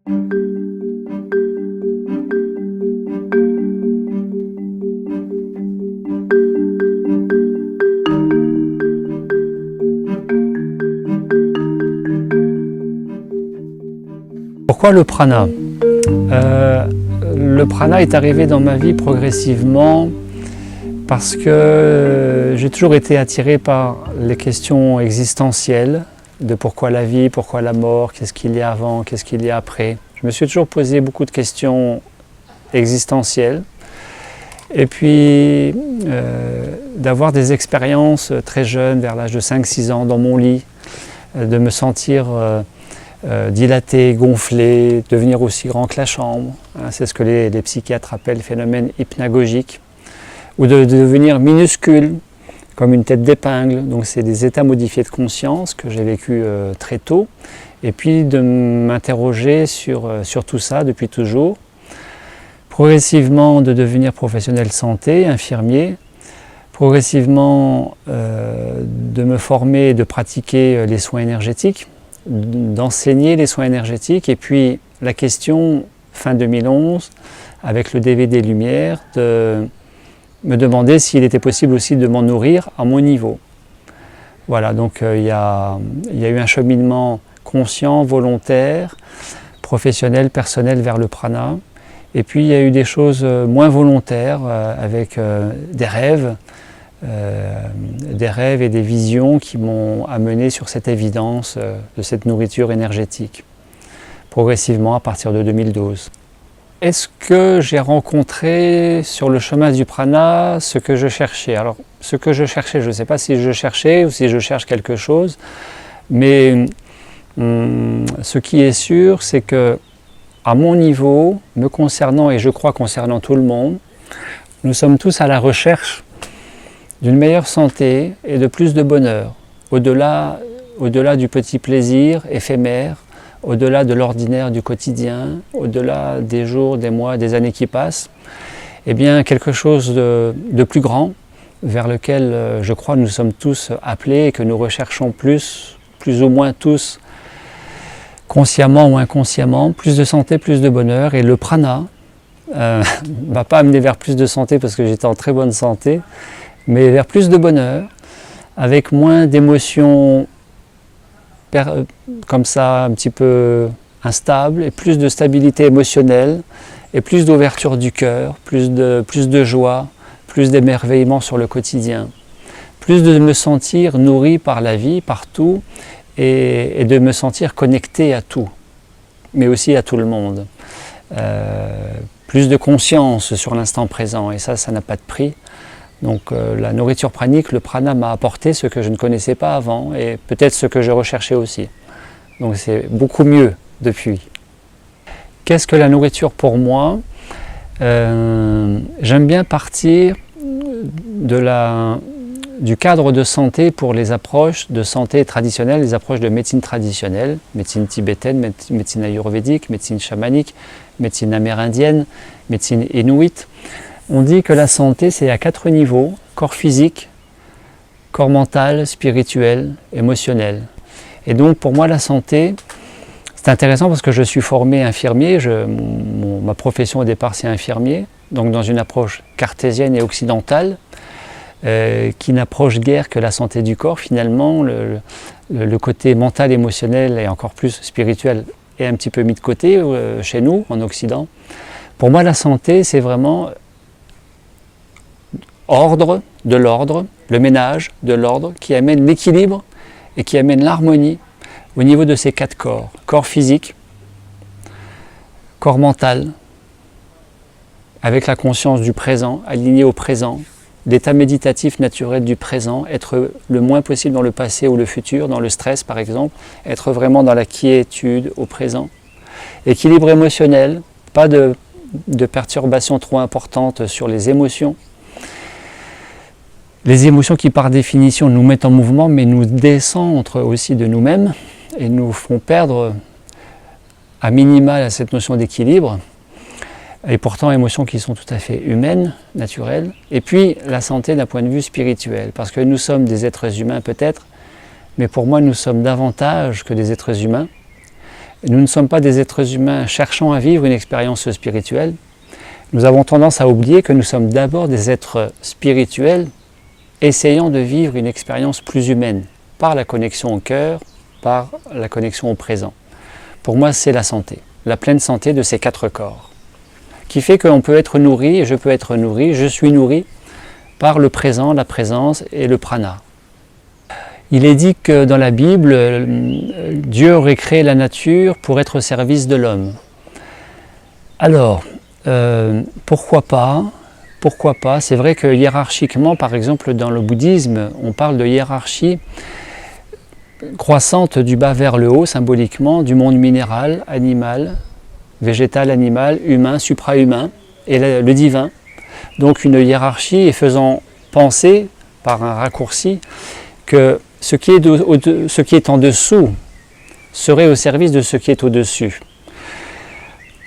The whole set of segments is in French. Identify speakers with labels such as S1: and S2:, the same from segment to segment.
S1: Pourquoi le prana? Le prana est arrivé dans ma vie progressivement parce que j'ai toujours été attiré par les questions existentielles de pourquoi la vie, pourquoi la mort, qu'est-ce qu'il y a avant, qu'est-ce qu'il y a après. Je me suis toujours posé beaucoup de questions existentielles et puis d'avoir des expériences très jeunes, vers l'âge de 5-6 ans, dans mon lit, de me sentir dilaté, gonflé, devenir aussi grand que la chambre. C'est ce que les psychiatres appellent phénomène hypnagogique. Ou de devenir minuscule, comme une tête d'épingle. Donc c'est des états modifiés de conscience que j'ai vécu très tôt. Et puis de m'interroger sur tout ça depuis toujours. Progressivement de devenir professionnel de santé, infirmier. Progressivement de me former et de pratiquer les soins énergétiques, d'enseigner les soins énergétiques, et puis la question, fin 2011, avec le DVD Lumière, de me demander s'il était possible aussi de m'en nourrir à mon niveau. Voilà, donc il y a eu un cheminement conscient, volontaire, professionnel, personnel vers le prana, et puis il y a eu des choses moins volontaires, avec des rêves et des visions qui m'ont amené sur cette évidence de cette nourriture énergétique, progressivement à partir de 2012. Est-ce que j'ai rencontré sur le chemin du prana ce que je cherchais? Alors, ce que je cherchais, je ne sais pas si je cherchais ou si je cherche quelque chose, mais ce qui est sûr, c'est que à mon niveau, me concernant et je crois concernant tout le monde, nous sommes tous à la recherche d'une meilleure santé et de plus de bonheur, au-delà du petit plaisir éphémère, au-delà de l'ordinaire du quotidien, au-delà des jours, des mois, des années qui passent, eh bien quelque chose de plus grand, vers lequel je crois nous sommes tous appelés et que nous recherchons plus ou moins tous, consciemment ou inconsciemment, plus de santé, plus de bonheur. Et le prana ne m'a pas amené vers plus de santé parce que j'étais en très bonne santé, mais vers plus de bonheur, avec moins d'émotions comme ça, un petit peu instables, et plus de stabilité émotionnelle, et plus d'ouverture du cœur, plus de joie, plus d'émerveillement sur le quotidien, plus de me sentir nourri par la vie, par tout, et de me sentir connecté à tout, mais aussi à tout le monde. Plus de conscience sur l'instant présent, et ça n'a pas de prix. Donc la nourriture pranique, le prana m'a apporté ce que je ne connaissais pas avant et peut-être ce que je recherchais aussi. Donc c'est beaucoup mieux depuis. Qu'est-ce que la nourriture pour moi? J'aime bien partir du cadre de santé pour les approches de santé traditionnelles, les approches de médecine traditionnelle, médecine tibétaine, médecine ayurvédique, médecine chamanique, médecine amérindienne, médecine inuite. On dit que la santé, c'est à 4 niveaux: corps physique, corps mental, spirituel, émotionnel. Et donc pour moi la santé, c'est intéressant parce que je suis formé infirmier, ma profession au départ c'est infirmier, donc dans une approche cartésienne et occidentale, qui n'approche guère que la santé du corps. Finalement, le côté mental, émotionnel et encore plus spirituel est un petit peu mis de côté chez nous, en Occident. Pour moi la santé, c'est vraiment ordre de l'ordre, le ménage de l'ordre qui amène l'équilibre et qui amène l'harmonie au niveau de ces 4 corps. Corps physique, corps mental, avec la conscience du présent, aligné au présent, l'état méditatif naturel du présent, être le moins possible dans le passé ou le futur, dans le stress par exemple, être vraiment dans la quiétude au présent. Équilibre émotionnel, pas de perturbations trop importantes sur les émotions. Les émotions qui par définition nous mettent en mouvement mais nous décentrent aussi de nous-mêmes et nous font perdre à minima cette notion d'équilibre, et pourtant émotions qui sont tout à fait humaines, naturelles. Et puis la santé d'un point de vue spirituel, parce que nous sommes des êtres humains peut-être, mais pour moi nous sommes davantage que des êtres humains. nous ne sommes pas des êtres humains cherchant à vivre une expérience spirituelle. Nous avons tendance à oublier que nous sommes d'abord des êtres spirituels essayant de vivre une expérience plus humaine, par la connexion au cœur, par la connexion au présent. Pour moi, c'est la santé, la pleine santé de ces 4 corps, qui fait qu'on peut être nourri, je peux être nourri, je suis nourri par le présent, la présence et le prana. Il est dit que dans la Bible, Dieu aurait créé la nature pour être au service de l'homme. Alors, pourquoi pas? Pourquoi pas? C'est vrai que hiérarchiquement, par exemple dans le bouddhisme, on parle de hiérarchie croissante du bas vers le haut, symboliquement, du monde minéral, animal, végétal, animal, humain, suprahumain, et le divin. Donc une hiérarchie et faisant penser, par un raccourci, que ce qui est en dessous serait au service de ce qui est au-dessus.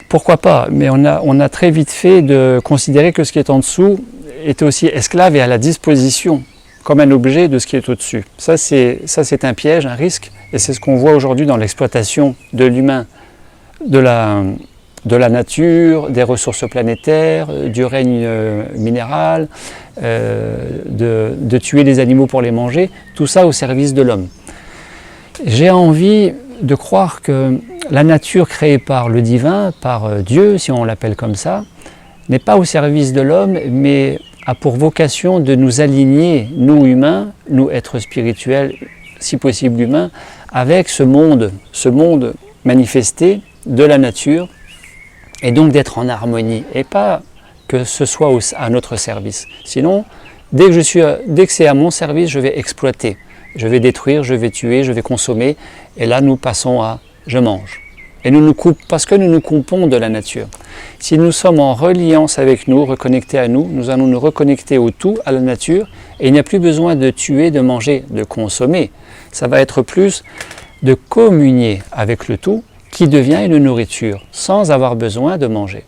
S1: Pourquoi pas? Mais on a très vite fait de considérer que ce qui est en dessous est aussi esclave et à la disposition, comme un objet de ce qui est au-dessus. Ça c'est un piège, un risque, et c'est ce qu'on voit aujourd'hui dans l'exploitation de l'humain, de la nature, des ressources planétaires, du règne minéral, de tuer des animaux pour les manger, tout ça au service de l'homme. J'ai envie de croire que la nature créée par le divin, par Dieu, si on l'appelle comme ça, n'est pas au service de l'homme, mais a pour vocation de nous aligner, nous humains, nous êtres spirituels, si possible humains, avec ce monde manifesté de la nature, et donc d'être en harmonie, et pas que ce soit à notre service. Sinon, dès que c'est à mon service, je vais exploiter. Je vais détruire, je vais tuer, je vais consommer, et là nous passons à « je mange ». Et parce que nous nous coupons de la nature. Si nous sommes en reliance avec nous, reconnectés à nous, nous allons nous reconnecter au tout, à la nature, et il n'y a plus besoin de tuer, de manger, de consommer. Ça va être plus de communier avec le tout, qui devient une nourriture, sans avoir besoin de manger.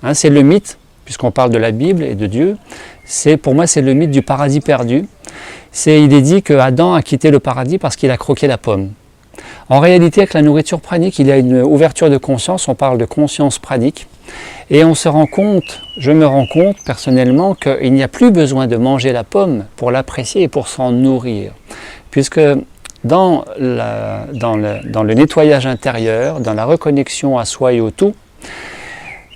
S1: Hein, c'est le mythe, puisqu'on parle de la Bible et de Dieu, pour moi c'est le mythe du paradis perdu. Il est dit que Adam a quitté le paradis parce qu'il a croqué la pomme. En réalité, avec la nourriture pranique, il y a une ouverture de conscience, on parle de conscience pranique, et on se rend compte, je me rends compte personnellement, qu'il n'y a plus besoin de manger la pomme pour l'apprécier et pour s'en nourrir, puisque dans le nettoyage intérieur, dans la reconnexion à soi et au tout,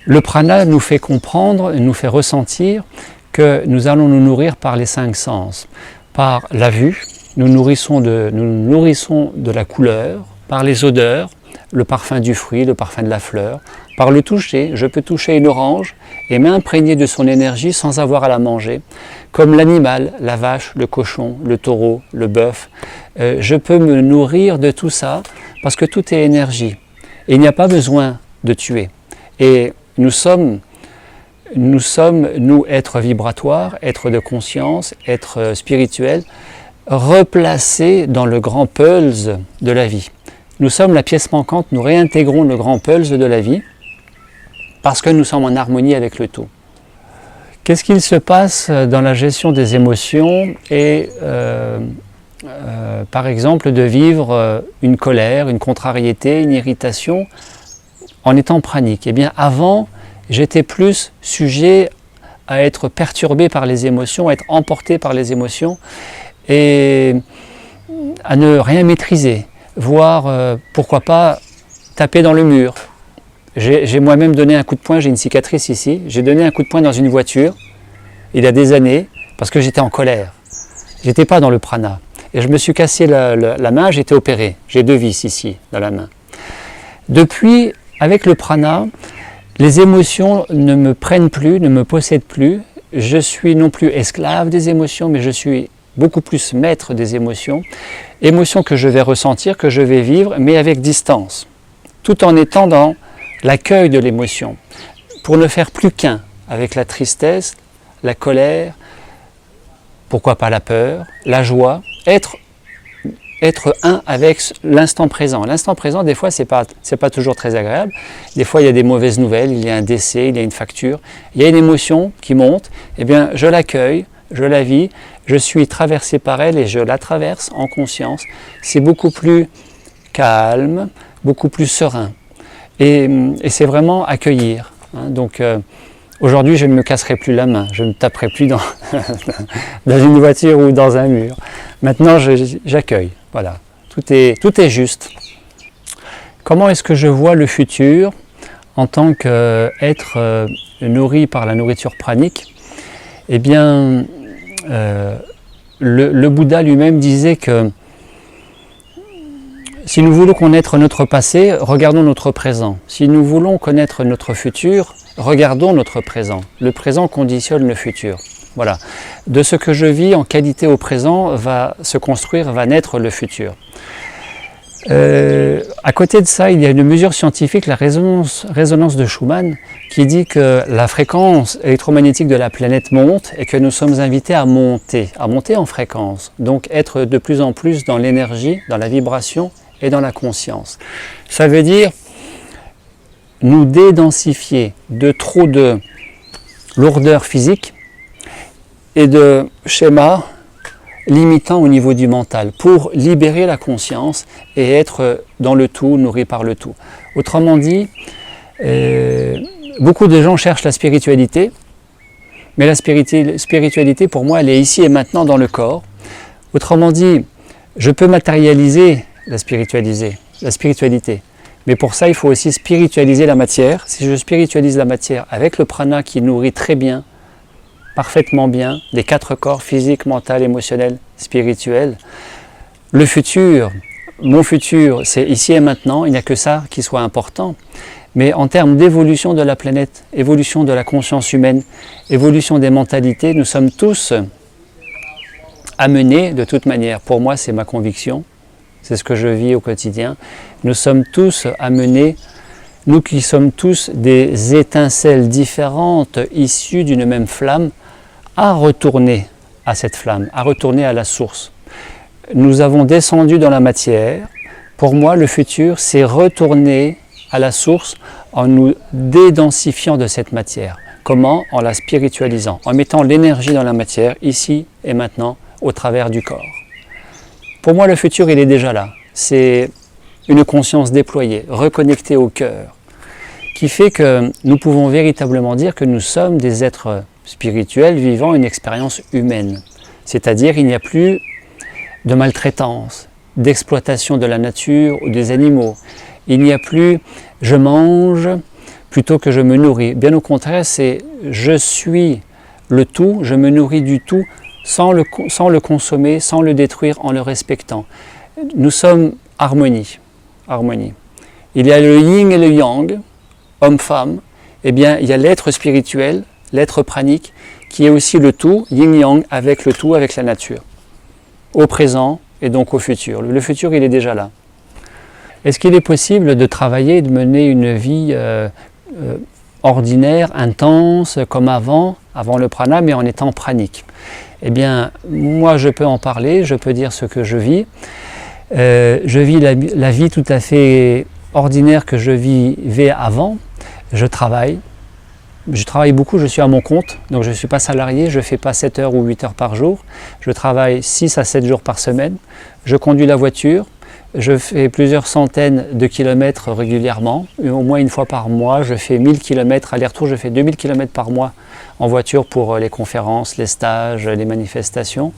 S1: le prana nous fait comprendre, nous fait ressentir que nous allons nous nourrir par les 5 sens. Par la vue, nous nourrissons de la couleur, par les odeurs, le parfum du fruit, le parfum de la fleur, par le toucher, je peux toucher une orange et m'imprégner de son énergie sans avoir à la manger, comme l'animal, la vache, le cochon, le taureau, le bœuf. Je peux me nourrir de tout ça parce que tout est énergie et il n'y a pas besoin de tuer. Et nous sommes, nous, êtres vibratoires, êtres de conscience, êtres spirituels, replacés dans le grand pulse de la vie. Nous sommes la pièce manquante, nous réintégrons le grand pulse de la vie parce que nous sommes en harmonie avec le tout. Qu'est-ce qu'il se passe dans la gestion des émotions et par exemple de vivre une colère, une contrariété, une irritation en étant pranique? Eh bien avant, j'étais plus sujet à être perturbé par les émotions, à être emporté par les émotions et à ne rien maîtriser, voire pourquoi pas taper dans le mur. J'ai moi-même donné un coup de poing, j'ai une cicatrice ici, j'ai donné un coup de poing dans une voiture il y a des années parce que j'étais en colère. J'étais pas dans le prana et je me suis cassé la main, j'ai été opéré, j'ai 2 vis ici dans la main. Depuis, avec le prana, les émotions ne me prennent plus, ne me possèdent plus. Je suis non plus esclave des émotions, mais je suis beaucoup plus maître des émotions. Émotions que je vais ressentir, que je vais vivre, mais avec distance. Tout en étant dans l'accueil de l'émotion. Pour ne faire plus qu'un avec la tristesse, la colère, pourquoi pas la peur, la joie. Être un avec l'instant présent. L'instant présent, des fois, c'est pas toujours très agréable. Des fois, il y a des mauvaises nouvelles, il y a un décès, il y a une facture. Il y a une émotion qui monte, eh bien, je l'accueille, je la vis, je suis traversé par elle et je la traverse en conscience. C'est beaucoup plus calme, beaucoup plus serein. Et c'est vraiment accueillir. Hein. Donc aujourd'hui, je ne me casserai plus la main, je ne me taperai plus dans, dans une voiture ou dans un mur. Maintenant, j'accueille. Voilà, tout est juste. Comment est-ce que je vois le futur en tant qu'être nourri par la nourriture pranique? Eh bien, le Bouddha lui-même disait que si nous voulons connaître notre passé, regardons notre présent. Si nous voulons connaître notre futur, regardons notre présent. Le présent conditionne le futur. Voilà. De ce que je vis en qualité au présent va se construire, va naître le futur. À côté de ça, il y a une mesure scientifique, la résonance de Schumann, qui dit que la fréquence électromagnétique de la planète monte et que nous sommes invités à monter en fréquence. Donc être de plus en plus dans l'énergie, dans la vibration et dans la conscience. Ça veut dire nous dédensifier de trop de lourdeur physique et de schémas limitant au niveau du mental pour libérer la conscience et être dans le tout, nourri par le tout. Autrement dit, beaucoup de gens cherchent la spiritualité, mais la spiritualité pour moi elle est ici et maintenant dans le corps. Autrement dit, je peux matérialiser la spiritualité, mais pour ça il faut aussi spiritualiser la matière. Si je spiritualise la matière avec le prana qui nourrit très bien, parfaitement bien, les 4 corps, physique, mental, émotionnel, spirituel. Le futur, mon futur, c'est ici et maintenant, il n'y a que ça qui soit important. Mais en termes d'évolution de la planète, évolution de la conscience humaine, évolution des mentalités, nous sommes tous amenés de toute manière. Pour moi, c'est ma conviction, c'est ce que je vis au quotidien. Nous sommes tous amenés, nous qui sommes tous des étincelles différentes issues d'une même flamme, à retourner à cette flamme, à retourner à la source. Nous avons descendu dans la matière. Pour moi, le futur, c'est retourner à la source en nous dédensifiant de cette matière. Comment? En la spiritualisant, en mettant l'énergie dans la matière, ici et maintenant, au travers du corps. Pour moi, le futur, il est déjà là. C'est une conscience déployée, reconnectée au cœur, qui fait que nous pouvons véritablement dire que nous sommes des êtres spirituels vivant une expérience humaine. C'est-à-dire il n'y a plus de maltraitance, d'exploitation de la nature ou des animaux. Il n'y a plus je mange plutôt que je me nourris. Bien au contraire, c'est je suis le tout, je me nourris du tout sans le consommer, sans le détruire, en le respectant. Nous sommes harmonie. Il y a le yin et le yang, homme-femme. Eh bien, il y a l'être spirituel, l'être pranique, qui est aussi le tout, yin-yang, avec le tout, avec la nature, au présent et donc au futur. Le futur, il est déjà là. Est-ce qu'il est possible de travailler, de mener une vie ordinaire, intense, comme avant le prana, mais en étant pranique? Eh bien, moi, je peux en parler, je peux dire ce que je vis. Je vis la vie tout à fait ordinaire que je vivais avant. Je travaille beaucoup, je suis à mon compte, donc je ne suis pas salarié, je ne fais pas 7 heures ou 8 heures par jour. Je travaille 6 à 7 jours par semaine. Je conduis la voiture, je fais plusieurs centaines de kilomètres régulièrement. Au moins une fois par mois, je fais 1000 km aller-retour, je fais 2000 km par mois en voiture pour les conférences, les stages, les manifestations.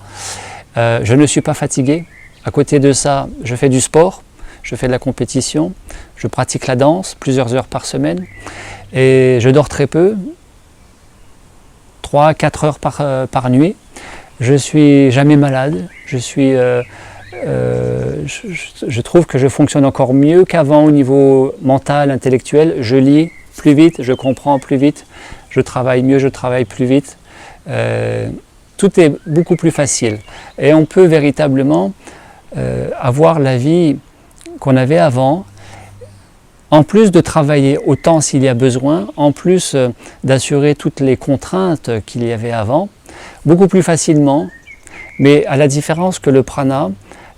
S1: Je ne suis pas fatigué. À côté de ça, je fais du sport, je fais de la compétition, je pratique la danse plusieurs heures par semaine. Et je dors très peu, 3-4 heures par nuit. Je ne suis jamais malade. Je trouve que je fonctionne encore mieux qu'avant au niveau mental, intellectuel. Je lis plus vite, je comprends plus vite, je travaille mieux, je travaille plus vite. Tout est beaucoup plus facile. Et on peut véritablement avoir la vie qu'on avait avant, en plus de travailler autant s'il y a besoin, en plus d'assurer toutes les contraintes qu'il y avait avant, beaucoup plus facilement, mais à la différence que le prana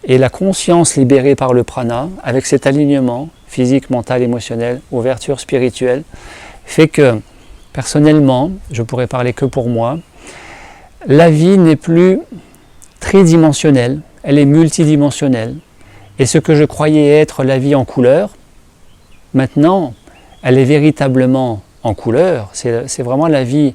S1: et la conscience libérée par le prana, avec cet alignement physique, mental, émotionnel, ouverture spirituelle, fait que personnellement, je pourrais parler que pour moi, la vie n'est plus tridimensionnelle, elle est multidimensionnelle. Et ce que je croyais être la vie en couleur, Maintenant, elle est véritablement en couleur, c'est vraiment la vie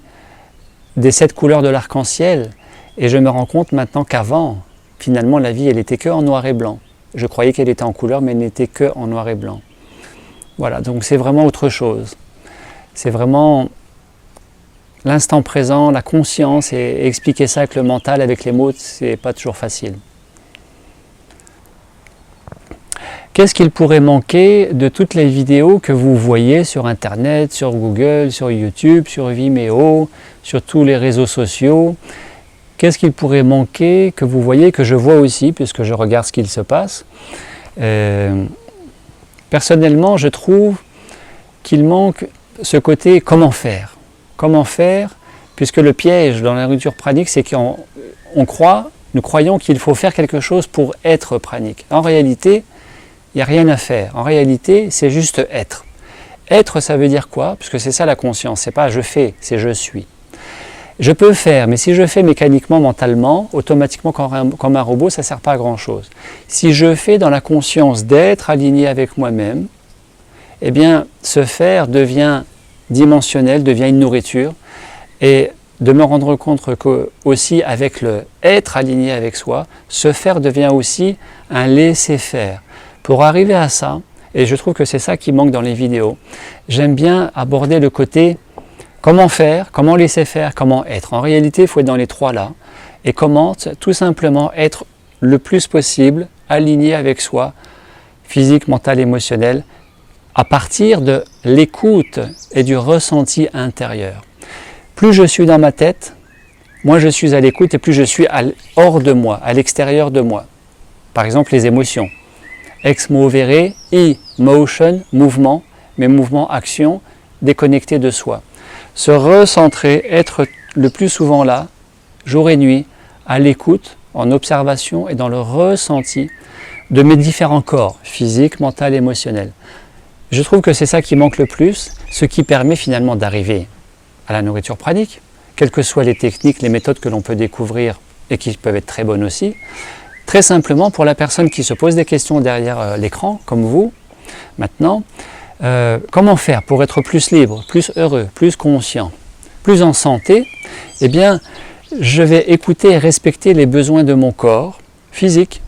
S1: des 7 couleurs de l'arc-en-ciel, et je me rends compte maintenant qu'avant, finalement la vie elle était que en noir et blanc. Je croyais qu'elle était en couleur, mais elle n'était que en noir et blanc. Voilà, donc c'est vraiment autre chose. C'est vraiment l'instant présent, la conscience, et expliquer ça avec le mental, avec les mots, c'est pas toujours facile. Qu'est-ce qu'il pourrait manquer de toutes les vidéos que vous voyez sur Internet, sur Google, sur YouTube, sur Vimeo, sur tous les réseaux sociaux? Qu'est-ce qu'il pourrait manquer que vous voyez, que je vois aussi, puisque je regarde ce qu'il se passe? Personnellement, je trouve qu'il manque ce côté comment faire. Comment faire, puisque le piège dans la nourriture pranique, c'est qu'on nous croyons qu'il faut faire quelque chose pour être pranique. En réalité, il n'y a rien à faire. En réalité, c'est juste être. Être, ça veut dire quoi? Puisque c'est ça la conscience, c'est pas je fais, c'est je suis. Je peux faire, mais si je fais mécaniquement, mentalement, automatiquement comme un robot, ça ne sert pas à grand chose. Si je fais dans la conscience d'être aligné avec moi-même, eh bien, ce faire devient dimensionnel, devient une nourriture, et de me rendre compte que aussi avec le être aligné avec soi, ce faire devient aussi un laisser-faire. Pour arriver à ça, et je trouve que c'est ça qui manque dans les vidéos, j'aime bien aborder le côté comment faire, comment laisser faire, comment être. En réalité, il faut être dans les 3 là, et comment tout simplement être le plus possible aligné avec soi, physique, mental, émotionnel, à partir de l'écoute et du ressenti intérieur. Plus je suis dans ma tête, moins je suis à l'écoute et plus je suis hors de moi, à l'extérieur de moi. Par exemple, les émotions. Ex movere, I, motion, mouvement, mais mouvement, action, déconnecté de soi. Se recentrer, être le plus souvent là, jour et nuit, à l'écoute, en observation et dans le ressenti de mes différents corps, physique, mental, émotionnel. Je trouve que c'est ça qui manque le plus, ce qui permet finalement d'arriver à la nourriture pranique, quelles que soient les techniques, les méthodes que l'on peut découvrir et qui peuvent être très bonnes aussi. Très simplement, pour la personne qui se pose des questions derrière l'écran, comme vous, maintenant, comment faire pour être plus libre, plus heureux, plus conscient, plus en santé? Eh bien, je vais écouter et respecter les besoins de mon corps physique.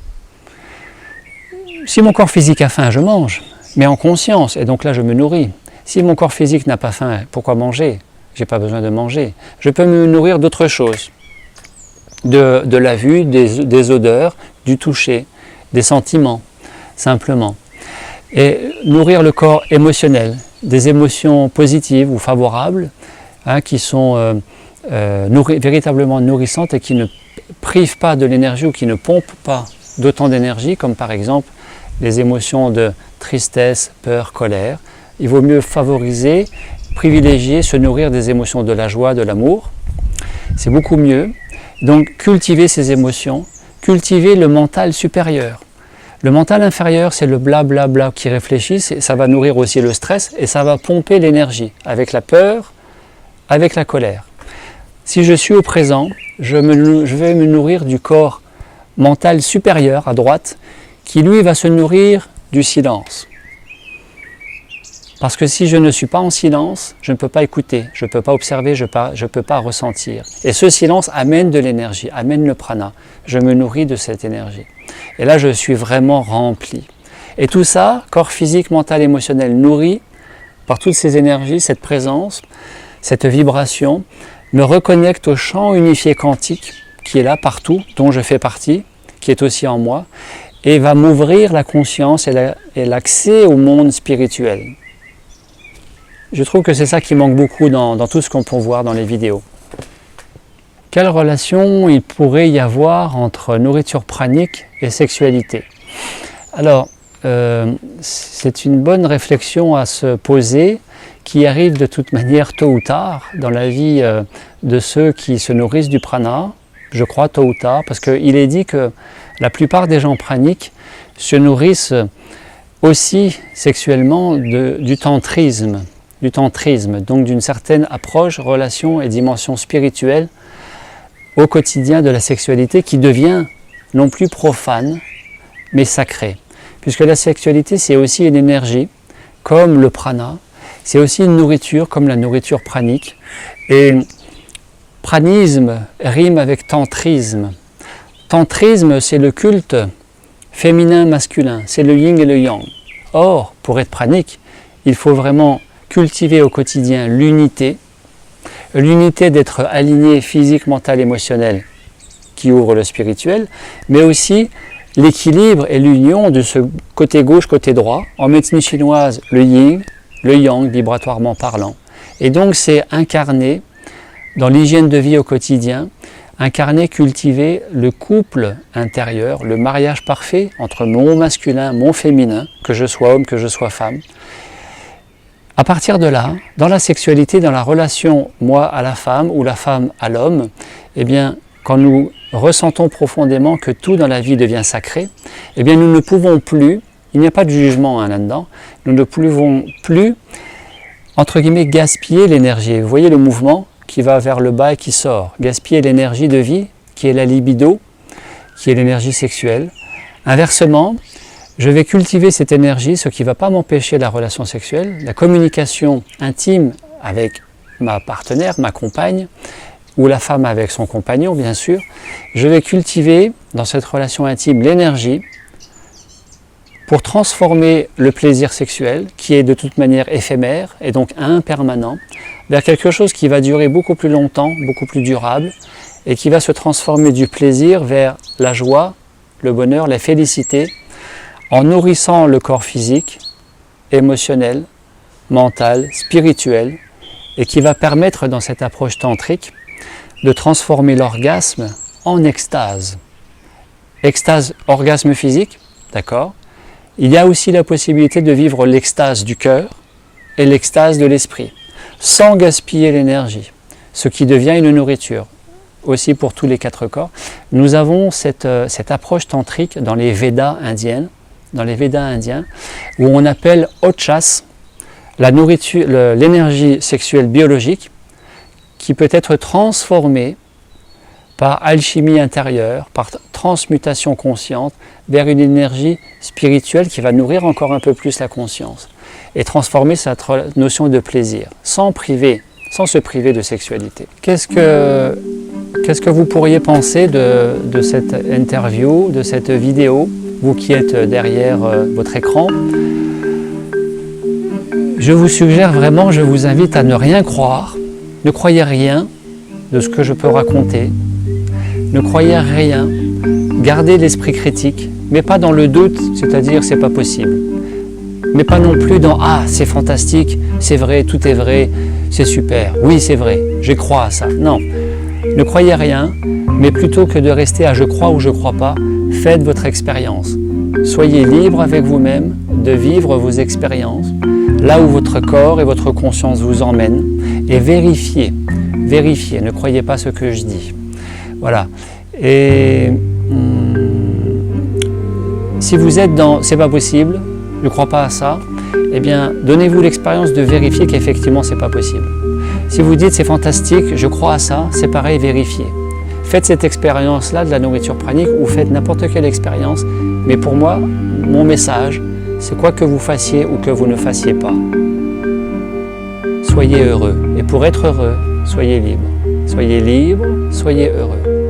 S1: Si mon corps physique a faim, je mange, mais en conscience, et donc là je me nourris. Si mon corps physique n'a pas faim, pourquoi manger? Je n'ai pas besoin de manger. Je peux me nourrir d'autres choses. De la vue, des odeurs, du toucher, des sentiments, simplement. Et nourrir le corps émotionnel, des émotions positives ou favorables, qui sont véritablement nourrissantes et qui ne privent pas de l'énergie ou qui ne pompent pas d'autant d'énergie, comme par exemple les émotions de tristesse, peur, colère. Il vaut mieux favoriser, privilégier, se nourrir des émotions de la joie, de l'amour. C'est beaucoup mieux. Donc cultiver ces émotions, cultiver le mental supérieur. Le mental inférieur, c'est le blablabla qui réfléchit, ça va nourrir aussi le stress et ça va pomper l'énergie avec la peur, avec la colère. Si je suis au présent, je vais me nourrir du corps mental supérieur à droite qui lui va se nourrir du silence. Parce que si je ne suis pas en silence, je ne peux pas écouter, je ne peux pas observer, je ne peux pas ressentir. Et ce silence amène de l'énergie, amène le prana. Je me nourris de cette énergie. Et là, je suis vraiment rempli. Et tout ça, corps physique, mental, émotionnel, nourri par toutes ces énergies, cette présence, cette vibration, me reconnecte au champ unifié quantique qui est là partout, dont je fais partie, qui est aussi en moi, et va m'ouvrir la conscience et l'accès au monde spirituel. Je trouve que c'est ça qui manque beaucoup dans tout ce qu'on peut voir dans les vidéos. Quelle relation il pourrait y avoir entre nourriture pranique et sexualité? Alors, c'est une bonne réflexion à se poser, qui arrive de toute manière tôt ou tard dans la vie de ceux qui se nourrissent du prana, je crois tôt ou tard, parce qu'il est dit que la plupart des gens praniques se nourrissent aussi sexuellement du tantrisme, donc d'une certaine approche, relation et dimension spirituelle au quotidien de la sexualité qui devient non plus profane, mais sacrée. Puisque la sexualité, c'est aussi une énergie comme le prana. C'est aussi une nourriture comme la nourriture pranique. Et pranisme rime avec tantrisme. Tantrisme, c'est le culte féminin-masculin, c'est le yin et le yang. Or, pour être pranique, il faut vraiment cultiver au quotidien l'unité d'être aligné physique, mental, émotionnel, qui ouvre le spirituel, mais aussi l'équilibre et l'union de ce côté gauche, côté droit. En médecine chinoise, le yin, le yang, vibratoirement parlant. Et donc c'est incarner dans l'hygiène de vie au quotidien, incarner, cultiver le couple intérieur, le mariage parfait entre mon masculin, mon féminin, que je sois homme, que je sois femme. À partir de là, dans la sexualité, dans la relation moi à la femme ou la femme à l'homme, eh bien, quand nous ressentons profondément que tout dans la vie devient sacré, eh bien, nous ne pouvons plus, il n'y a pas de jugement là-dedans, nous ne pouvons plus, entre guillemets, gaspiller l'énergie. Vous voyez le mouvement qui va vers le bas et qui sort. Gaspiller l'énergie de vie, qui est la libido, qui est l'énergie sexuelle. Inversement, je vais cultiver cette énergie, ce qui ne va pas m'empêcher la relation sexuelle, la communication intime avec ma partenaire, ma compagne, ou la femme avec son compagnon, bien sûr. Je vais cultiver dans cette relation intime l'énergie pour transformer le plaisir sexuel, qui est de toute manière éphémère et donc impermanent, vers quelque chose qui va durer beaucoup plus longtemps, beaucoup plus durable, et qui va se transformer du plaisir vers la joie, le bonheur, la félicité, en nourrissant le corps physique, émotionnel, mental, spirituel, et qui va permettre dans cette approche tantrique de transformer l'orgasme en extase. Extase, orgasme physique, d'accord. Il y a aussi la possibilité de vivre l'extase du cœur et l'extase de l'esprit, sans gaspiller l'énergie, ce qui devient une nourriture, aussi pour tous les 4 corps. Nous avons cette approche tantrique dans les Védas indiennes, où on appelle Ojas, l'énergie sexuelle biologique, qui peut être transformée par alchimie intérieure, par transmutation consciente, vers une énergie spirituelle qui va nourrir encore un peu plus la conscience et transformer cette notion de plaisir, sans se priver de sexualité. Qu'est-ce que vous pourriez penser de cette interview, de cette vidéo, vous qui êtes derrière votre écran? Je vous suggère vraiment, je vous invite à ne rien croire. Ne croyez rien de ce que je peux raconter. Ne croyez rien. Gardez l'esprit critique, mais pas dans le doute, c'est-à-dire c'est pas possible. Mais pas non plus dans ah c'est fantastique, c'est vrai, tout est vrai, c'est super. Oui c'est vrai, je crois à ça. Non, ne croyez rien, mais plutôt que de rester à je crois ou je crois pas, faites votre expérience. Soyez libre avec vous-même de vivre vos expériences, là où votre corps et votre conscience vous emmènent, et vérifiez, ne croyez pas ce que je dis. Voilà. Et si vous êtes dans c'est pas possible, je ne crois pas à ça, eh bien donnez-vous l'expérience de vérifier qu'effectivement c'est pas possible. Si vous dites c'est fantastique, je crois à ça, c'est pareil, vérifiez. Faites cette expérience-là de la nourriture pranique ou faites n'importe quelle expérience, mais pour moi, mon message, c'est quoi que vous fassiez ou que vous ne fassiez pas. Soyez heureux. Et pour être heureux, soyez libre. Soyez libre, soyez heureux.